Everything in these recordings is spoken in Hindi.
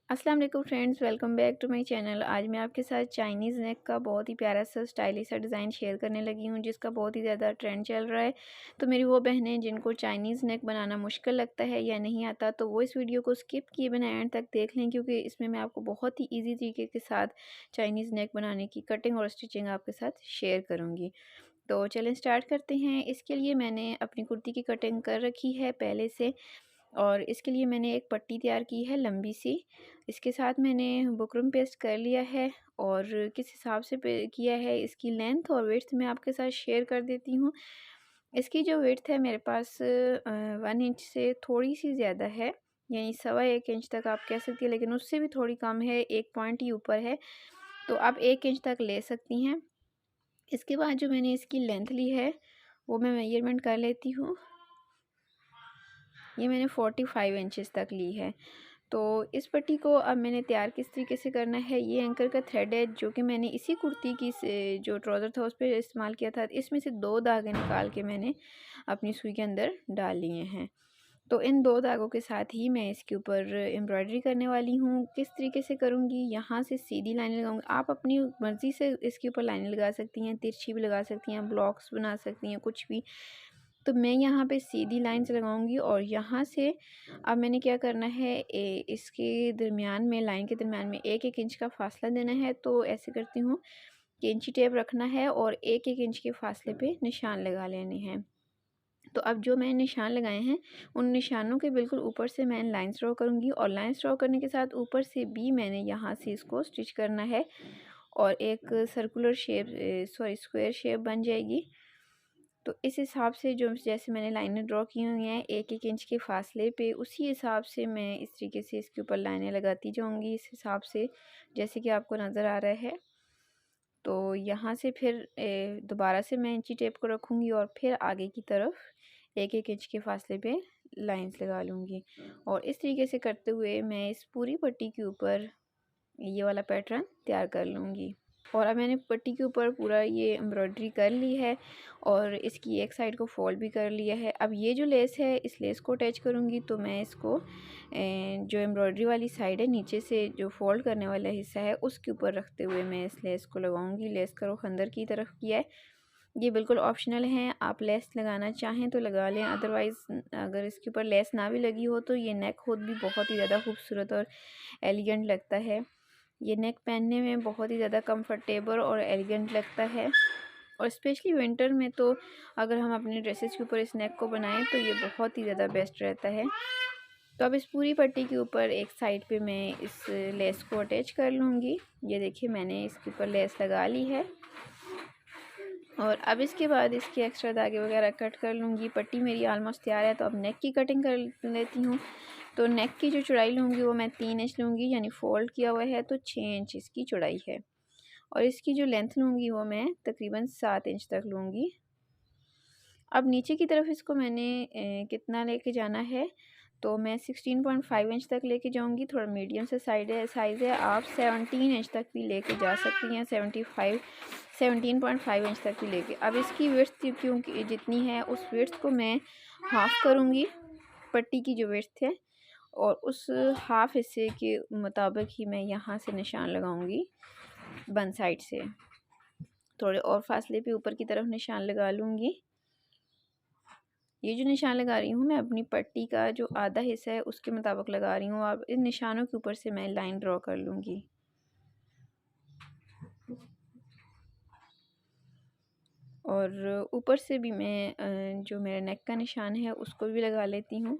अस्सलाम वालेकुम friends, welcome back to my channel. आज मैं आपके साथ चाइनीज़ नेक का बहुत ही प्यारा सा स्टाइलिश सा डिज़ाइन शेयर करने लगी हूँ, जिसका बहुत ही ज़्यादा ट्रेंड चल रहा है। तो मेरी वो बहनें जिनको चाइनीज़ नेक बनाना मुश्किल लगता है या नहीं आता, तो वो इस वीडियो को स्किप किए बिना एंड तक देख लें, क्योंकि इसमें मैं आपको बहुत ही ईजी तरीके के साथ चाइनीज़ नेक बनाने की कटिंग और स्टिचिंग आपके साथ शेयर करूँगी। तो चलें स्टार्ट करते हैं। इसके लिए मैंने अपनी कुर्ती की कटिंग कर रखी है पहले से, और इसके लिए मैंने एक पट्टी तैयार की है लंबी सी। इसके साथ मैंने बुकरम पेस्ट कर लिया है और किस हिसाब से किया है, इसकी लेंथ और विड्थ मैं आपके साथ शेयर कर देती हूँ। इसकी जो विड्थ है मेरे पास 1 इंच से थोड़ी सी ज़्यादा है, यानी 1.25 इंच तक आप कह सकती हैं, लेकिन उससे भी थोड़ी कम है, एक पॉइंट ही ऊपर है, तो आप 1 इंच तक ले सकती हैं। इसके बाद जो मैंने इसकी लेंथ ली है वो मैं मेजरमेंट कर लेती हूँ। ये मैंने 45 इंचेस तक ली है। तो इस पट्टी को अब मैंने तैयार किस तरीके से करना है, ये एंकर का थ्रेड है जो कि मैंने इसी कुर्ती की जो ट्राउज़र था उस पर इस्तेमाल किया था। इसमें से 2 धागे निकाल के मैंने अपनी सुई के अंदर डाल लिए हैं। तो इन 2 धागों के साथ ही मैं इसके ऊपर एम्ब्रॉयडरी करने वाली हूँ। किस तरीके से करूँगी, यहाँ से सीधी लाइन लगाऊँगी। आप अपनी मर्ज़ी से इसके ऊपर लाइनें लगा सकती हैं, तिरछी भी लगा सकती हैं, ब्लॉक्स बना सकती हैं, कुछ भी। तो मैं यहाँ पे सीधी लाइन से लगाऊंगी और यहाँ से अब मैंने क्या करना है, इसके दरमियान में, लाइन के दरमियान में 1-1 इंच का फासला देना है। तो ऐसे करती हूँ कि इंची टेप रखना है और 1-1 इंच के फासले पे निशान लगा लेने हैं। तो अब जो मैंने निशान लगाए हैं उन निशानों के बिल्कुल ऊपर से मैं लाइंस ड्रॉ करूँगी, और लाइंस ड्रॉ करने के साथ ऊपर से भी मैंने यहाँ से इसको स्टिच करना है और एक सर्कुलर शेप, स्क्वायर शेप बन जाएगी। तो इस हिसाब से जो जैसे मैंने लाइनें ड्रॉ की हुई हैं 1-1 इंच के फासले पे, उसी हिसाब से मैं इस तरीके से इसके ऊपर लाइनें लगाती जाऊंगी, इस हिसाब से जैसे कि आपको नज़र आ रहा है। तो यहाँ से फिर दोबारा से मैं इंची टेप को रखूँगी और फिर आगे की तरफ 1-1 इंच के फासले पे लाइंस लगा लूँगी, और इस तरीके से करते हुए मैं इस पूरी पट्टी के ऊपर ये वाला पैटर्न तैयार कर लूँगी। और अब मैंने पट्टी के ऊपर पूरा ये एम्ब्रॉयडरी कर ली है और इसकी एक साइड को फोल्ड भी कर लिया है। अब ये जो लेस है, इस लेस को अटैच करूँगी, तो मैं इसको जो एम्ब्रॉयडरी वाली साइड है, नीचे से जो फोल्ड करने वाला हिस्सा है, उसके ऊपर रखते हुए मैं इस लेस को लगाऊंगी। लेस का रुख अंदर की तरफ किया है। ये बिल्कुल ऑप्शनल है, आप लेस लगाना चाहें तो लगा लें, अदरवाइज़ अगर इसके ऊपर लेस ना भी लगी हो तो ये नेक खुद भी बहुत ही ज़्यादा खूबसूरत और एलिगेंट लगता है। ये नेक पहनने में बहुत ही ज़्यादा कंफर्टेबल और एलिगेंट लगता है, और स्पेशली विंटर में तो अगर हम अपने ड्रेसेस के ऊपर इस नेक को बनाएं तो ये बहुत ही ज़्यादा बेस्ट रहता है। तो अब इस पूरी पट्टी के ऊपर एक साइड पे मैं इस लेस को अटैच कर लूँगी। ये देखिए मैंने इसके ऊपर लेस लगा ली है, और अब इसके बाद इसके एक्स्ट्रा धागे वगैरह कट कर लूँगी। पट्टी मेरी ऑलमोस्ट तैयार है, तो अब नेक की कटिंग कर लेती हूँ। तो नेक की जो चौड़ाई लूँगी वो मैं 3 इंच लूँगी, यानी फोल्ड किया हुआ है तो 6 इंच इसकी चौड़ाई है, और इसकी जो लेंथ लूँगी वो मैं तकरीबन 7 इंच तक लूँगी। अब नीचे की तरफ इसको मैंने कितना लेके जाना है, तो मैं 16.5 इंच तक लेके जाऊंगी। थोड़ा मीडियम से साइज़ है, आप 17 इंच तक भी लेके जा सकती हैं, 17.5 इंच तक भी लेके। अब इसकी विड्थ क्योंकि जितनी है उस विड्थ को मैं हाफ़ करूँगी, पट्टी की जो विड्थ है, और उस हाफ हिस्से के मुताबिक ही मैं यहाँ से निशान लगाऊंगी। बन साइड से थोड़े और फासले पे ऊपर की तरफ निशान लगा लूँगी। ये जो निशान लगा रही हूँ मैं अपनी पट्टी का जो आधा हिस्सा है उसके मुताबिक लगा रही हूँ। अब इन निशानों के ऊपर से मैं लाइन ड्रॉ कर लूँगी। और ऊपर से भी मैं जो मेरा नेक का निशान है उसको भी लगा लेती हूँ,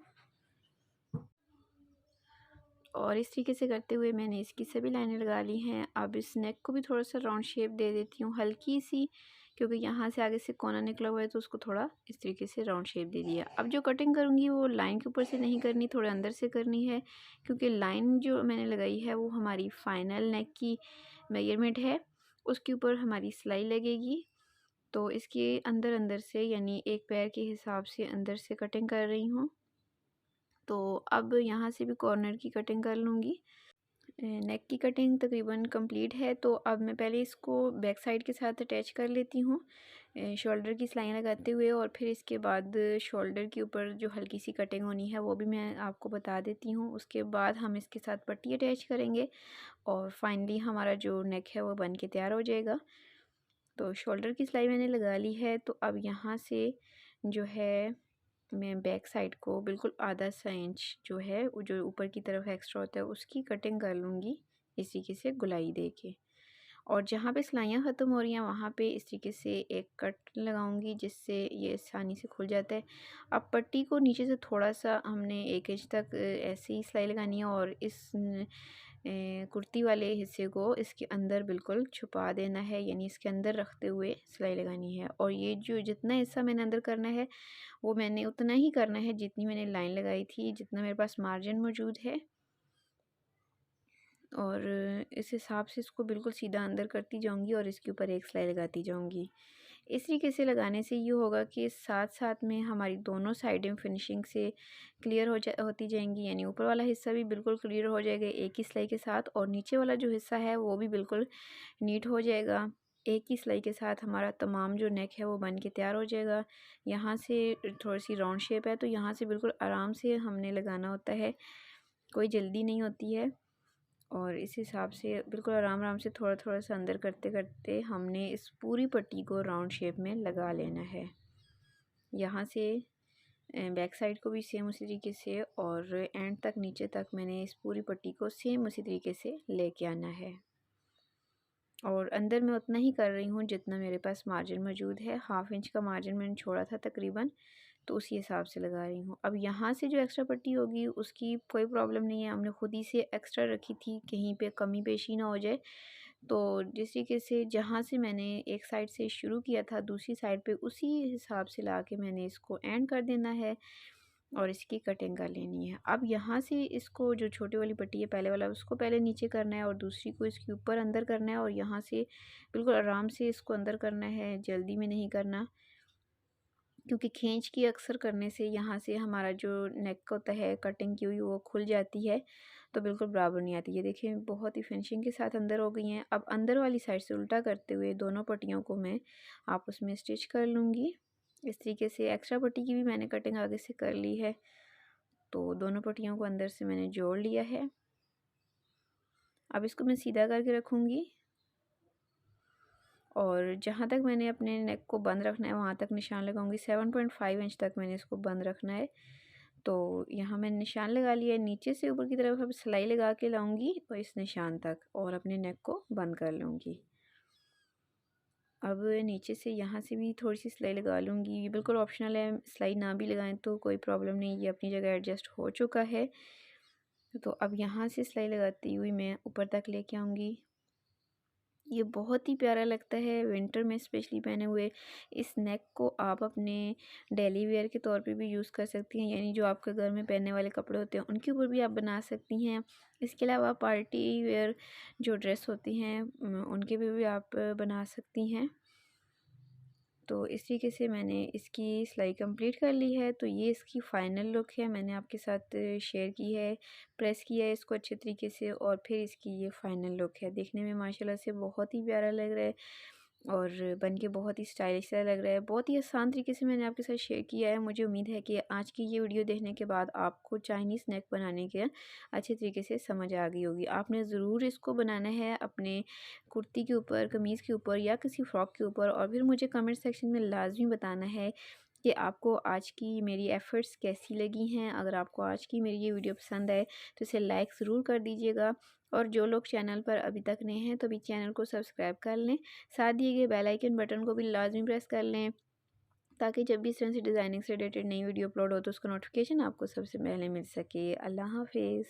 और इस तरीके से करते हुए मैंने इसकी सभी लाइनें लगा ली हैं। अब इस नेक को भी थोड़ा सा राउंड शेप दे देती हूँ, हल्की सी, क्योंकि यहाँ से आगे से कोना निकला हुआ है तो उसको थोड़ा इस तरीके से राउंड शेप दे दिया। अब जो कटिंग करूँगी वो लाइन के ऊपर से नहीं करनी, थोड़े अंदर से करनी है, क्योंकि लाइन जो मैंने लगाई है वो हमारी फाइनल नेक की मेजरमेंट है, उसके ऊपर हमारी सिलाई लगेगी। तो इसके अंदर अंदर से, यानी एक पैर के हिसाब से अंदर से कटिंग कर रही हूँ। तो अब यहाँ से भी कॉर्नर की कटिंग कर लूँगी। नेक की कटिंग तकरीबन कंप्लीट है, तो अब मैं पहले इसको बैक साइड के साथ अटैच कर लेती हूँ। शोल्डर की सिलाइयाँ लगाते हुए और फिर इसके बाद शोल्डर के ऊपर जो हल्की सी कटिंग होनी है वो भी मैं आपको बता देती हूँ। उसके बाद हम इसके साथ पट्टी अटैच करेंगे और फाइनली हमारा जो नेक है वो बन के तैयार हो जाएगा। तो शोल्डर की सिलाई मैंने लगा ली है। तो अब यहाँ से जो है मैं बैक साइड को बिल्कुल आधा सा इंच जो है वो जो ऊपर की तरफ एक्स्ट्रा होता है उसकी कटिंग कर लूँगी इस तरीके से गुलाई दे के। और जहाँ पे सिलाइयाँ ख़त्म हो रही हैं वहाँ पे इस तरीके से एक कट लगाऊंगी जिससे ये आसानी से खुल जाता है। अब पट्टी को नीचे से थोड़ा सा हमने 1 इंच तक ऐसे ही सिलाई लगानी है और इस कुर्ती वाले हिस्से को इसके अंदर बिल्कुल छुपा देना है, यानी इसके अंदर रखते हुए सिलाई लगानी है। और ये जो जितना हिस्सा मैंने अंदर करना है वो मैंने उतना ही करना है जितनी मैंने लाइन लगाई थी, जितना मेरे पास मार्जिन मौजूद है। और इस हिसाब से इसको बिल्कुल सीधा अंदर करती जाऊंगी और इसके ऊपर एक सिलाई लगाती जाऊंगी। इस तरीके से लगाने से ये होगा कि साथ साथ में हमारी दोनों साइडें फिनिशिंग से क्लियर होती जाएंगी, यानी ऊपर वाला हिस्सा भी बिल्कुल क्लियर हो जाएगा एक ही सिलाई के साथ और नीचे वाला जो हिस्सा है वो भी बिल्कुल नीट हो जाएगा। एक ही सिलाई के साथ हमारा तमाम जो नेक है वो बन के तैयार हो जाएगा। यहाँ से थोड़ी सी राउंड शेप है तो यहाँ से बिल्कुल आराम से हमने लगाना होता है, कोई जल्दी नहीं होती है। और इस हिसाब से बिल्कुल आराम आराम से थोड़ा थोड़ा सा अंदर करते करते हमने इस पूरी पट्टी को राउंड शेप में लगा लेना है। यहाँ से बैक साइड को भी सेम उसी तरीके से और एंड तक नीचे तक मैंने इस पूरी पट्टी को सेम उसी तरीके से लेके आना है। और अंदर मैं उतना ही कर रही हूँ जितना मेरे पास मार्जिन मौजूद है। 1/2 इंच का मार्जिन मैंने छोड़ा था तकरीबन, तो उसी हिसाब से लगा रही हूँ। अब यहाँ से जो एक्स्ट्रा पट्टी होगी उसकी कोई प्रॉब्लम नहीं है, हमने खुद ही से एक्स्ट्रा रखी थी, कहीं पे कमी पेशी ना हो जाए। तो जिस तरीके से जहाँ से मैंने एक साइड से शुरू किया था दूसरी साइड पे उसी हिसाब से ला के मैंने इसको एंड कर देना है और इसकी कटिंग कर लेनी है। अब यहाँ से इसको जो छोटी वाली पट्टी है पहले वाला उसको पहले नीचे करना है और दूसरी को इसके ऊपर अंदर करना है और यहाँ से बिल्कुल आराम से इसको अंदर करना है, जल्दी में नहीं करना, क्योंकि खींच की अक्सर करने से यहाँ से हमारा जो नेक होता है कटिंग की हुई वो खुल जाती है तो बिल्कुल बराबर नहीं आती है। देखिए बहुत ही फिनिशिंग के साथ अंदर हो गई हैं। अब अंदर वाली साइड से उल्टा करते हुए दोनों पट्टियों को मैं आपस में स्टिच कर लूँगी। इस तरीके से एक्स्ट्रा पट्टी की भी मैंने कटिंग आगे से कर ली है, तो दोनों पट्टियों को अंदर से मैंने जोड़ लिया है। अब इसको मैं सीधा करके रखूँगी और जहाँ तक मैंने अपने नेक को बंद रखना है वहाँ तक निशान लगाऊंगी। 7.5 इंच तक मैंने इसको बंद रखना है। तो यहाँ मैंने निशान लगा लिया है। नीचे से ऊपर की तरफ अब सिलाई लगा के लाऊंगी और इस निशान तक और अपने नेक को बंद कर लूँगी। अब नीचे से यहाँ से भी थोड़ी सी सिलाई लगा लूँगी, ये बिल्कुल ऑप्शनल है, सिलाई ना भी लगाएं तो कोई प्रॉब्लम नहीं, ये अपनी जगह एडजस्ट हो चुका है। तो अब यहाँ से सिलाई लगाती हुई मैं ऊपर तक लेके आऊँगी। ये बहुत ही प्यारा लगता है विंटर में स्पेशली पहने हुए। इस नेक को आप अपने डेली वेयर के तौर पे भी यूज़ कर सकती हैं, यानी जो आपके घर में पहनने वाले कपड़े होते हैं उनके ऊपर भी आप बना सकती हैं। इसके अलावा पार्टी वेयर जो ड्रेस होती हैं उनके भी आप बना सकती हैं। तो इस तरीके से मैंने इसकी सिलाई कंप्लीट कर ली है। तो ये इसकी फ़ाइनल लुक है, मैंने आपके साथ शेयर की है, प्रेस किया है इसको अच्छे तरीके से और फिर इसकी ये फ़ाइनल लुक है। देखने में माशाल्लाह से बहुत ही प्यारा लग रहा है और बन के बहुत ही स्टाइलिश सा लग रहा है। बहुत ही आसान तरीके से मैंने आपके साथ शेयर किया है। मुझे उम्मीद है कि आज की ये वीडियो देखने के बाद आपको चाइनीज़ नेक बनाने के अच्छे तरीके से समझ आ गई होगी। आपने ज़रूर इसको बनाना है अपने कुर्ती के ऊपर, कमीज़ के ऊपर या किसी फ्रॉक के ऊपर और फिर मुझे कमेंट सेक्शन में लाज़मी बताना है कि आपको आज की मेरी एफ़र्ट्स कैसी लगी हैं। अगर आपको आज की मेरी ये वीडियो पसंद आए तो इसे लाइक ज़रूर कर दीजिएगा और जो लोग चैनल पर अभी तक नए हैं तो अभी चैनल को सब्सक्राइब कर लें, साथ दिए गए बेल आइकन बटन को भी लाजमी प्रेस कर लें ताकि जब भी इस तरह से डिज़ाइनिंग से रिलेटेड नई वीडियो अपलोड हो तो उसका नोटिफिकेशन आपको सबसे पहले मिल सके। अल्लाह हाफिज़।